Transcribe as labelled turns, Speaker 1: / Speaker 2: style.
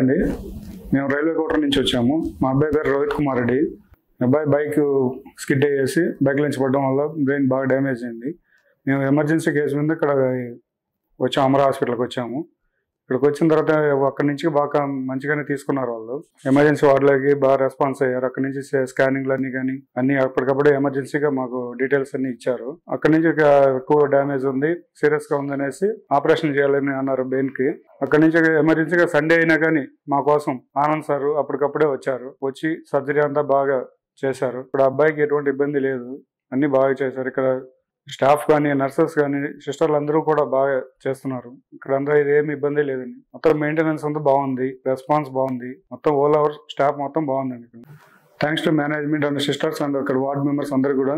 Speaker 1: అండి. మేము railway quarter నుంచి వచ్చాము. మా అబ్బాయి పేరు రోహిత్ కుమార్ రెడ్డి. అబ్బాయి బైక్ స్కిడ్ అయ్యేసి బైక్ నుంచి పడడం వల్ల బ్రెయిన్ బాగా డ్యామేజ్ అయింది. మేము ఎమర్జెన్సీ కేసు మీద ఇక్కడ వచ్చాము, అమరా హాస్పిటల్కి వచ్చాము. ఇక్కడికి వచ్చిన తర్వాత అక్కడి నుంచి బాగా మంచిగానే తీసుకున్నారు వాళ్ళు. ఎమర్జెన్సీ వార్డులోకి బాగా రెస్పాన్స్ అయ్యారు. అక్కడి నుంచి స్కానింగ్లు అన్ని అప్పటికప్పుడే ఎమర్జెన్సీగా మాకు డీటెయిల్స్ అన్ని ఇచ్చారు. అక్కడి నుంచి ఎక్కువ డ్యామేజ్ ఉంది, సీరియస్ గా ఉందనేసి ఆపరేషన్ చేయాలని అన్నారు బ్రెయిన్ కి. అక్కడి నుంచి ఎమర్జెన్సీగా సండే అయినా కానీ మా కోసం ఆనంద్ సార్ అప్పటికప్పుడే వచ్చి సర్జరీ అంతా బాగా చేశారు. ఇప్పుడు అబ్బాయికి ఎటువంటి ఇబ్బంది లేదు, అన్ని బాగా చేశారు. ఇక్కడ స్టాఫ్ కానీ నర్సెస్ కానీ సిస్టర్లు అందరూ కూడా బాగా చేస్తున్నారు. ఇక్కడ అందరూ ఇదేమి ఇబ్బంది లేదండి. మొత్తం మెయింటెనెన్స్ అంతా బాగుంది, రెస్పాన్స్ బాగుంది, మొత్తం ఓల్ ఓవర్ స్టాఫ్ మొత్తం బాగుందండి. Thanks to management and sisters and ఇక్కడ వార్డ్ మెంబర్స్ అందరూ కూడా